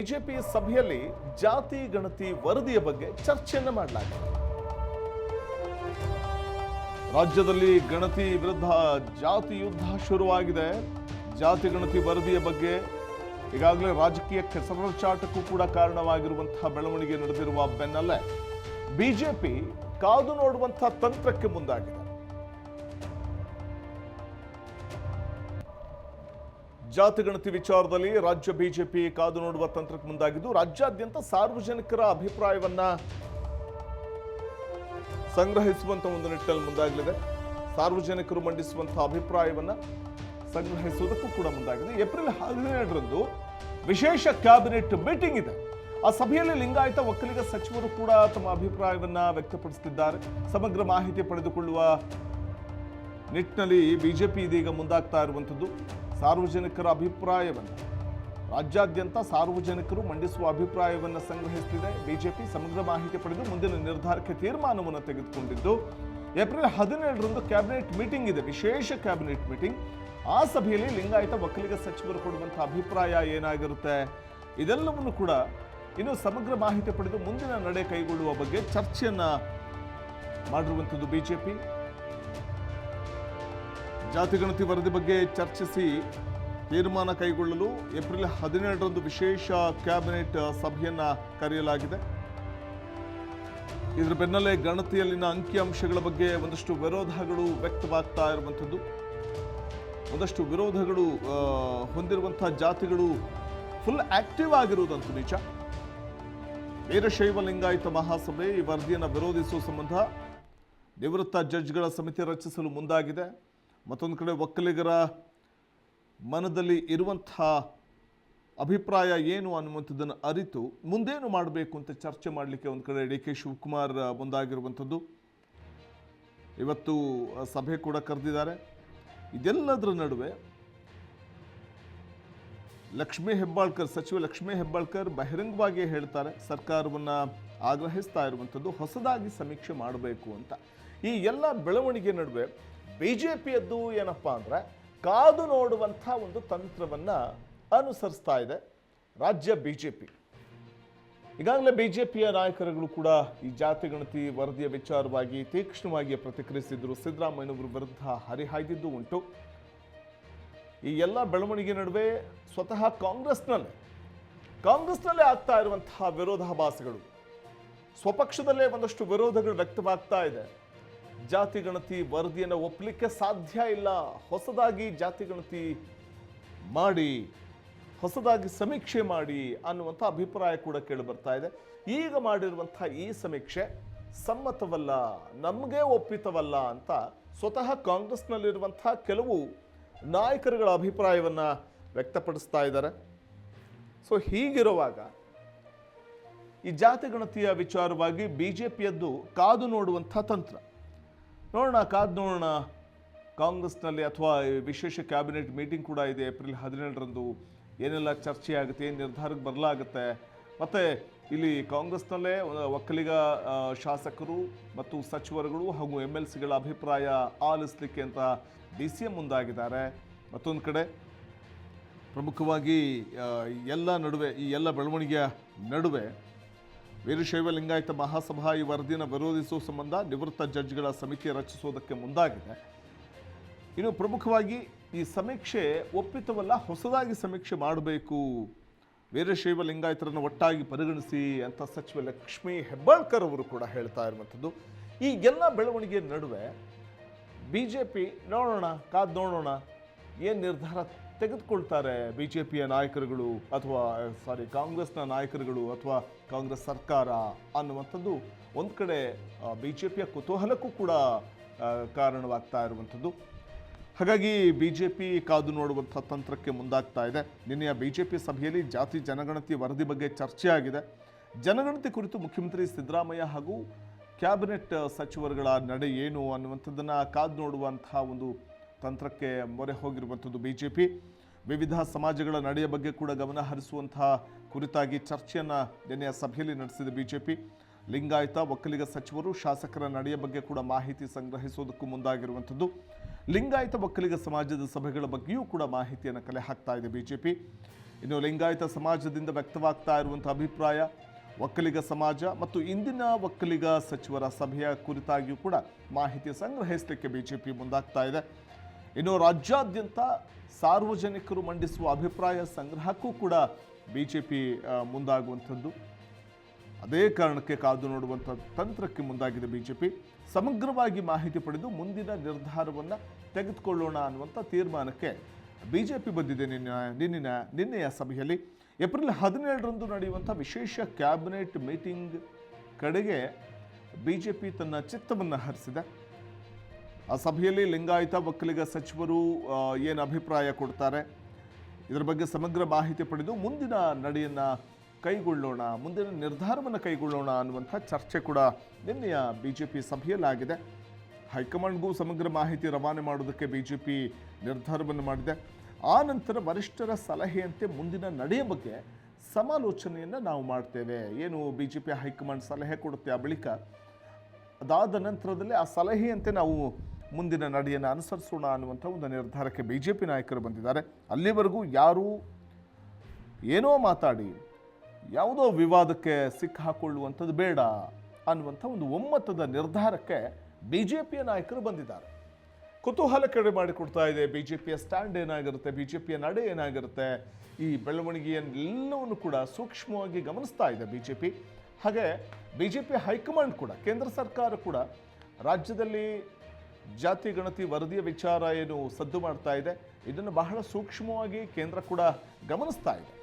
BJP ಸಭೆಯಲ್ಲಿ ಜಾತಿ ಗಣತಿ ವರದಿಯ ಬಗ್ಗೆ ಚರ್ಚೆಯನ್ನು ಮಾಡಲಾಗಿದೆ. ರಾಜ್ಯದಲ್ಲಿ ಗಣತಿ ವಿರುದ್ಧ ಜಾತಿ ಯುದ್ಧ ಶುರುವಾಗಿದೆ. ಜಾತಿ ಗಣತಿ ವರದಿಯ ಬಗ್ಗೆ ಈಗಾಗಲೇ ರಾಜಕೀಯ ಕೆಸರಚಾಟಕ್ಕೂ ಕೂಡ ಕಾರಣವಾಗಿರುವಂತಹ ಬೆಳವಣಿಗೆ ನಡೆದಿರುವ ಬೆನ್ನಲ್ಲೇ ಬಿಜೆಪಿ ಕಾದು ನೋಡುವಂತಹ ತಂತ್ರಕ್ಕೆ ಮುಂದಾಗಿದೆ. ಜಾತಿ ಗಣತಿ ವಿಚಾರದಲ್ಲಿ ರಾಜ್ಯ ಬಿಜೆಪಿ ಕಾದು ನೋಡುವ ತಂತ್ರಕ್ಕೆ ಮುಂದಾಗಿದ್ದು, ರಾಜ್ಯಾದ್ಯಂತ ಸಾರ್ವಜನಿಕರ ಅಭಿಪ್ರಾಯವನ್ನ ಸಂಗ್ರಹಿಸುವಂತ ಒಂದು ನಿಟ್ಟಿನಲ್ಲಿ ಮುಂದಾಗಲಿದೆ. ಸಾರ್ವಜನಿಕರು ಮಂಡಿಸುವಂತಹ ಅಭಿಪ್ರಾಯವನ್ನ ಸಂಗ್ರಹಿಸುವುದಕ್ಕೂ ಕೂಡ ಮುಂದಾಗಿದೆ. ಏಪ್ರಿಲ್ 17ರಂದು ವಿಶೇಷ ಕ್ಯಾಬಿನೆಟ್ ಮೀಟಿಂಗ್ ಇದೆ. ಆ ಸಭೆಯಲ್ಲಿ ಲಿಂಗಾಯತ ಒಕ್ಕಲಿಗ ಸಚಿವರು ಕೂಡ ತಮ್ಮ ಅಭಿಪ್ರಾಯವನ್ನ ವ್ಯಕ್ತಪಡಿಸುತ್ತಿದ್ದಾರೆ. ಸಮಗ್ರ ಮಾಹಿತಿ ಪಡೆದುಕೊಳ್ಳುವ ನಿಟ್ಟಿನಲ್ಲಿ ಬಿಜೆಪಿ ಇದೀಗ ಮುಂದಾಗ್ತಾ ಇರುವಂಥದ್ದು. ಸಾರ್ವಜನಿಕರ ಅಭಿಪ್ರಾಯವನ್ನು ರಾಜ್ಯಾದ್ಯಂತ ಸಾರ್ವಜನಿಕರು ಮಂಡಿಸುವ ಅಭಿಪ್ರಾಯವನ್ನು ಸಂಗ್ರಹಿಸುತ್ತಿದೆ ಬಿಜೆಪಿ. ಸಮಗ್ರ ಮಾಹಿತಿ ಪಡೆದು ಮುಂದಿನ ನಿರ್ಧಾರಕ್ಕೆ ತೀರ್ಮಾನವನ್ನು ತೆಗೆದುಕೊಂಡಿದ್ದು, ಏಪ್ರಿಲ್ 17ರಂದು ಕ್ಯಾಬಿನೆಟ್ ಮೀಟಿಂಗ್ ಇದೆ, ವಿಶೇಷ ಕ್ಯಾಬಿನೆಟ್ ಮೀಟಿಂಗ್. ಆ ಸಭೆಯಲ್ಲಿ ಲಿಂಗಾಯತ ಒಕ್ಕಲಿಗ ಸಚಿವರು ಕೊಡುವಂತಹ ಅಭಿಪ್ರಾಯ ಏನಾಗಿರುತ್ತೆ, ಇದೆಲ್ಲವನ್ನು ಕೂಡ ಇನ್ನು ಸಮಗ್ರ ಮಾಹಿತಿ ಪಡೆದು ಮುಂದಿನ ನಡೆ ಕೈಗೊಳ್ಳುವ ಬಗ್ಗೆ ಚರ್ಚೆಯನ್ನ ಮಾಡಿರುವಂಥದ್ದು ಬಿಜೆಪಿ. ಜಾತಿ ಗಣತಿ ವರದಿ ಬಗ್ಗೆ ಚರ್ಚಿಸಿ ತೀರ್ಮಾನ ಕೈಗೊಳ್ಳಲು ಏಪ್ರಿಲ್ 17ರಂದು ವಿಶೇಷ ಕ್ಯಾಬಿನೆಟ್ ಸಭೆಯನ್ನ ಕರೆಯಲಾಗಿದೆ. ಇದರ ಬೆನ್ನಲ್ಲೇ ಗಣತಿಯಲ್ಲಿನ ಅಂಕಿಅಂಶಗಳ ಬಗ್ಗೆ ಒಂದಷ್ಟು ವಿರೋಧಗಳು ವ್ಯಕ್ತವಾಗ್ತಾ ಇರುವಂಥದ್ದು. ಒಂದಷ್ಟು ವಿರೋಧಗಳು ಹೊಂದಿರುವಂತಹ ಜಾತಿಗಳು ಫುಲ್ ಆಕ್ಟಿವ್ ಆಗಿರುವುದಂತೂ ನಿಜ. ವೀರಶೈವ ಲಿಂಗಾಯತ ಮಹಾಸಭೆ ಈ ವರದಿಯನ್ನು ವಿರೋಧಿಸುವ ಸಂಬಂಧ ನಿವೃತ್ತ ಜಡ್ಜ್ಗಳ ಸಮಿತಿ ರಚಿಸಲು ಮುಂದಾಗಿದೆ. ಮತ್ತೊಂದು ಕಡೆ ಒಕ್ಕಲಿಗರ ಮನದಲ್ಲಿ ಇರುವಂತಹ ಅಭಿಪ್ರಾಯ ಏನು ಅನ್ನುವಂಥದ್ದನ್ನು ಅರಿತು ಮುಂದೇನು ಮಾಡಬೇಕು ಅಂತ ಚರ್ಚೆ ಮಾಡಲಿಕ್ಕೆ ಒಂದು ಕಡೆ ಡಿ ಕೆ ಶಿವಕುಮಾರ್ ಮುಂದಾಗಿರುವಂಥದ್ದು. ಇವತ್ತು ಸಭೆ ಕೂಡ ಕರೆದಿದ್ದಾರೆ. ಇದೆಲ್ಲದರ ನಡುವೆ ಸಚಿವ ಲಕ್ಷ್ಮೀ ಹೆಬ್ಬಾಳ್ಕರ್ ಬಹಿರಂಗವಾಗಿ ಹೇಳ್ತಾರೆ, ಸರ್ಕಾರವನ್ನು ಆಗ್ರಹಿಸ್ತಾ ಇರುವಂಥದ್ದು ಹೊಸದಾಗಿ ಸಮೀಕ್ಷೆ ಮಾಡಬೇಕು ಅಂತ. ಈ ಎಲ್ಲ ಬೆಳವಣಿಗೆ ನಡುವೆ ಬಿಜೆಪಿಯದ್ದು ಏನಪ್ಪಾ ಅಂದ್ರೆ ಕಾದು ನೋಡುವಂಥ ಒಂದು ತಂತ್ರವನ್ನ ಅನುಸರಿಸ್ತಾ ಇದೆ ರಾಜ್ಯ ಬಿಜೆಪಿ. ಈಗಾಗಲೇ ಬಿಜೆಪಿಯ ನಾಯಕರುಗಳು ಕೂಡ ಈ ಜಾತಿ ಗಣತಿ ವರದಿಯ ವಿಚಾರವಾಗಿ ತೀಕ್ಷ್ಣವಾಗಿ ಪ್ರತಿಕ್ರಿಯಿಸಿದ್ರು. ಸಿದ್ದರಾಮಯ್ಯನವರ ವಿರುದ್ಧ ಹರಿಹಾಯ್ದಿದ್ದು ಉಂಟು. ಈ ಎಲ್ಲ ಬೆಳವಣಿಗೆ ನಡುವೆ ಸ್ವತಃ ಕಾಂಗ್ರೆಸ್ನಲ್ಲೇ ಆಗ್ತಾ ಇರುವಂತಹ ವಿರೋಧಾಭಾಸಗಳು, ಸ್ವಪಕ್ಷದಲ್ಲೇ ಒಂದಷ್ಟು ವಿರೋಧಗಳು ವ್ಯಕ್ತವಾಗ್ತಾ ಇದೆ. ಜಾತಿ ಗಣತಿ ವರದಿಯನ್ನು ಒಪ್ಪಲಿಕ್ಕೆ ಸಾಧ್ಯ ಇಲ್ಲ, ಹೊಸದಾಗಿ ಜಾತಿ ಗಣತಿ ಮಾಡಿ, ಹೊಸದಾಗಿ ಸಮೀಕ್ಷೆ ಮಾಡಿ ಅನ್ನುವಂಥ ಅಭಿಪ್ರಾಯ ಕೂಡ ಕೇಳಿ ಬರ್ತಾ ಇದೆ. ಈಗ ಮಾಡಿರುವಂತಹ ಈ ಸಮೀಕ್ಷೆ ಸಮ್ಮತವಲ್ಲ, ನಮಗೆ ಒಪ್ಪಿತವಲ್ಲ ಅಂತ ಸ್ವತಃ ಕಾಂಗ್ರೆಸ್ನಲ್ಲಿರುವಂತಹ ಕೆಲವು ನಾಯಕರುಗಳ ಅಭಿಪ್ರಾಯವನ್ನ ವ್ಯಕ್ತಪಡಿಸ್ತಾ ಇದ್ದಾರೆ. ಸೊ ಹೀಗಿರುವಾಗ ಈ ಜಾತಿ ಗಣತಿಯ ವಿಚಾರವಾಗಿ ಬಿಜೆಪಿಯದ್ದು ಕಾದು ನೋಡುವಂಥ ತಂತ್ರ. ಕಾದು ನೋಡೋಣ. ಕಾಂಗ್ರೆಸ್ನಲ್ಲಿ ಅಥವಾ ವಿಶೇಷ ಕ್ಯಾಬಿನೆಟ್ ಮೀಟಿಂಗ್ ಕೂಡ ಇದೆ ಏಪ್ರಿಲ್ 17ರಂದು. ಏನೆಲ್ಲ ಚರ್ಚೆ ಆಗುತ್ತೆ, ಏನು ನಿರ್ಧಾರಕ್ಕೆ ಬರಲಾಗುತ್ತೆ, ಮತ್ತು ಇಲ್ಲಿ ಕಾಂಗ್ರೆಸ್ನಲ್ಲೇ ಒಕ್ಕಲಿಗ ಶಾಸಕರು ಮತ್ತು ಸಚಿವರುಗಳು ಹಾಗೂ MLCಗಳ ಅಭಿಪ್ರಾಯ ಆಲಿಸಲಿಕ್ಕೆ ಅಂತ DCM ಮುಂದಾಗಿದ್ದಾರೆ. ಮತ್ತೊಂದು ಕಡೆ ಪ್ರಮುಖವಾಗಿ ಈ ಎಲ್ಲ ಬೆಳವಣಿಗೆಯ ನಡುವೆ ವೀರಶೈವ ಲಿಂಗಾಯತ ಮಹಾಸಭಾ ಈ ವರದಿಯನ್ನು ವಿರೋಧಿಸುವ ಸಂಬಂಧ ನಿವೃತ್ತ ಜಡ್ಜ್ಗಳ ಸಮಿತಿ ರಚಿಸುವುದಕ್ಕೆ ಮುಂದಾಗಿದೆ. ಇನ್ನು ಪ್ರಮುಖವಾಗಿ ಈ ಸಮೀಕ್ಷೆ ಒಪ್ಪಿತವಲ್ಲ, ಹೊಸದಾಗಿ ಸಮೀಕ್ಷೆ ಮಾಡಬೇಕು, ವೀರಶೈವ ಲಿಂಗಾಯತರನ್ನು ಒಟ್ಟಾಗಿ ಪರಿಗಣಿಸಿ ಅಂತ ಸಚಿವ ಲಕ್ಷ್ಮೀ ಹೆಬ್ಬಾಳ್ಕರ್ ಅವರು ಕೂಡ ಹೇಳ್ತಾ ಇರುವಂಥದ್ದು. ಈ ಎಲ್ಲ ಬೆಳವಣಿಗೆ ನಡುವೆ ಬಿಜೆಪಿ ಕಾದು ನೋಡೋಣ ಏನು ನಿರ್ಧಾರ ತೆಗೆದುಕೊಳ್ತಾರೆ ಬಿಜೆಪಿಯ ನಾಯಕರುಗಳು ಅಥವಾ ಕಾಂಗ್ರೆಸ್ನ ನಾಯಕರುಗಳು ಅಥವಾ ಕಾಂಗ್ರೆಸ್ ಸರ್ಕಾರ ಅನ್ನುವಂಥದ್ದು ಒಂದು ಕಡೆ ಬಿಜೆಪಿಯ ಕುತೂಹಲಕ್ಕೂ ಕೂಡ ಕಾರಣವಾಗ್ತಾ ಇರುವಂಥದ್ದು. ಹಾಗಾಗಿ ಬಿಜೆಪಿ ಕಾದು ನೋಡುವಂಥ ತಂತ್ರಕ್ಕೆ ಮುಂದಾಗ್ತಾ ಇದೆ. ನಿನ್ನೆಯ ಬಿಜೆಪಿ ಸಭೆಯಲ್ಲಿ ಜಾತಿ ಜನಗಣತಿ ವರದಿ ಬಗ್ಗೆ ಚರ್ಚೆ ಆಗಿದೆ. ಜನಗಣತಿ ಕುರಿತು ಮುಖ್ಯಮಂತ್ರಿ ಸಿದ್ದರಾಮಯ್ಯ ಹಾಗೂ ಕ್ಯಾಬಿನೆಟ್ ಸಚಿವರುಗಳ ನಡೆ ಏನು ಅನ್ನುವಂಥದ್ದನ್ನು ಕಾದು ನೋಡುವಂತಹ ಒಂದು ತಂತ್ರಕ್ಕೆ ಮೊರೆ ಹೋಗಿರುವಂಥದ್ದು ಬಿಜೆಪಿ. ವಿವಿಧ ಸಮಾಜಗಳ ನಡೆಯ ಬಗ್ಗೆ ಕೂಡ ಗಮನ ಹರಿಸುವಂತಹ ಕುರಿತಾಗಿ ಚರ್ಚೆಯನ್ನು ನಿನ್ನೆಯ ಸಭೆಯಲ್ಲಿ ನಡೆಸಿದ ಬಿಜೆಪಿ. ಲಿಂಗಾಯತ ಒಕ್ಕಲಿಗ ಸಚಿವರು ಶಾಸಕರ ನಡೆಯ ಬಗ್ಗೆ ಕೂಡ ಮಾಹಿತಿ ಸಂಗ್ರಹಿಸುವುದಕ್ಕೂ ಮುಂದಾಗಿರುವಂಥದ್ದು. ಲಿಂಗಾಯತ ಒಕ್ಕಲಿಗ ಸಮಾಜದ ಸಭೆಗಳ ಬಗ್ಗೆಯೂ ಕೂಡ ಮಾಹಿತಿಯನ್ನು ಕಲೆ ಹಾಕ್ತಾ ಇದೆ ಬಿಜೆಪಿ. ಇನ್ನು ಲಿಂಗಾಯತ ಸಮಾಜದಿಂದ ವ್ಯಕ್ತವಾಗ್ತಾ ಇರುವಂಥ ಅಭಿಪ್ರಾಯ, ಒಕ್ಕಲಿಗ ಸಮಾಜ ಮತ್ತು ಇಂದಿನ ಒಕ್ಕಲಿಗ ಸಚಿವರ ಸಭೆಯ ಕುರಿತಾಗಿಯೂ ಕೂಡ ಮಾಹಿತಿ ಸಂಗ್ರಹಿಸಲಿಕ್ಕೆ ಬಿಜೆಪಿ ಮುಂದಾಗ್ತಾ ಇದೆ. ಇನ್ನು ರಾಜ್ಯಾದ್ಯಂತ ಸಾರ್ವಜನಿಕರು ಮಂಡಿಸುವ ಅಭಿಪ್ರಾಯ ಸಂಗ್ರಹಕ್ಕೂ ಕೂಡ ಬಿಜೆಪಿ ಮುಂದಾಗುವಂಥದ್ದು. ಅದೇ ಕಾರಣಕ್ಕೆ ಕಾದು ನೋಡುವಂಥ ತಂತ್ರಕ್ಕೆ ಮುಂದಾಗಿದೆ ಬಿಜೆಪಿ. ಸಮಗ್ರವಾಗಿ ಮಾಹಿತಿ ಪಡೆದು ಮುಂದಿನ ನಿರ್ಧಾರವನ್ನು ತೆಗೆದುಕೊಳ್ಳೋಣ ಅನ್ನುವಂಥ ತೀರ್ಮಾನಕ್ಕೆ ಬಿಜೆಪಿ ಬಂದಿದೆ. ನಿನ್ನೆಯ ಸಭೆಯಲ್ಲಿ ಏಪ್ರಿಲ್ 17ರಂದು ನಡೆಯುವಂಥ ವಿಶೇಷ ಕ್ಯಾಬಿನೆಟ್ ಮೀಟಿಂಗ್ ಕಡೆಗೆ ಬಿಜೆಪಿ ತನ್ನ ಚಿತ್ತವನ್ನು ಹರಿಸಿದೆ. ಆ ಸಭೆಯಲ್ಲಿ ಲಿಂಗಾಯತ ಒಕ್ಕಲಿಗ ಸಚಿವರು ಏನು ಅಭಿಪ್ರಾಯ ಕೊಡ್ತಾರೆ, ಇದರ ಬಗ್ಗೆ ಸಮಗ್ರ ಮಾಹಿತಿ ಪಡೆದು ಮುಂದಿನ ನಡೆಯನ್ನು ಕೈಗೊಳ್ಳೋಣ, ಮುಂದಿನ ನಿರ್ಧಾರವನ್ನು ಕೈಗೊಳ್ಳೋಣ ಅನ್ನುವಂಥ ಚರ್ಚೆ ಕೂಡ ನಿನ್ನೆಯ ಬಿಜೆಪಿ ಸಭೆಯಲ್ಲಾಗಿದೆ. ಹೈಕಮಾಂಡ್ಗೂ ಸಮಗ್ರ ಮಾಹಿತಿ ರವಾನೆ ಮಾಡೋದಕ್ಕೆ ಬಿಜೆಪಿ ನಿರ್ಧಾರವನ್ನು ಮಾಡಿದೆ. ಆ ನಂತರ ವರಿಷ್ಠರ ಸಲಹೆಯಂತೆ ಮುಂದಿನ ನಡೆಯ ಬಗ್ಗೆ ಸಮಾಲೋಚನೆಯನ್ನು ನಾವು ಮಾಡ್ತೇವೆ. ಏನು ಬಿಜೆಪಿ ಹೈಕಮಾಂಡ್ ಸಲಹೆ ಕೊಡುತ್ತೆ, ಆ ಬಳಿಕ ಅದಾದ ನಂತರದಲ್ಲಿ ಆ ಸಲಹೆಯಂತೆ ನಾವು ಮುಂದಿನ ನಡೆಯನ್ನು ಅನುಸರಿಸೋಣ ಅನ್ನುವಂಥ ಒಂದು ನಿರ್ಧಾರಕ್ಕೆ ಬಿಜೆಪಿ ನಾಯಕರು ಬಂದಿದ್ದಾರೆ. ಅಲ್ಲಿವರೆಗೂ ಯಾರೂ ಏನೋ ಮಾತಾಡಿ ಯಾವುದೋ ವಿವಾದಕ್ಕೆ ಸಿಕ್ಕಾಕೊಳ್ಳುವಂಥದ್ದು ಬೇಡ ಅನ್ನುವಂಥ ಒಂದು ಒಮ್ಮತದ ನಿರ್ಧಾರಕ್ಕೆ ಬಿಜೆಪಿಯ ನಾಯಕರು ಬಂದಿದ್ದಾರೆ. ಕುತೂಹಲ ಕಡಿಮೆ ಮಾಡಿಕೊಡ್ತಾ ಇದೆ ಬಿಜೆಪಿಯ ಸ್ಟ್ಯಾಂಡ್ ಏನಾಗಿರುತ್ತೆ, ಬಿಜೆಪಿಯ ನಡೆ ಏನಾಗಿರುತ್ತೆ, ಈ ಬೆಳವಣಿಗೆಯನ್ನೆಲ್ಲವನ್ನು ಕೂಡ ಸೂಕ್ಷ್ಮವಾಗಿ ಗಮನಿಸ್ತಾ ಇದೆ ಬಿಜೆಪಿ. ಹಾಗೆ ಬಿಜೆಪಿ ಹೈಕಮಾಂಡ್ ಕೂಡ, ಕೇಂದ್ರ ಸರ್ಕಾರ ಕೂಡ ರಾಜ್ಯದಲ್ಲಿ ಜಾತಿ ಗಣತಿ ವರದಿಯ ವಿಚಾರ ಏನು ಸದ್ದು ಮಾಡ್ತಾ ಇದೆ, ಇದನ್ನು ಬಹಳ ಸೂಕ್ಷ್ಮವಾಗಿ ಕೇಂದ್ರ ಕೂಡ ಗಮನಿಸ್ತಾ ಇದೆ.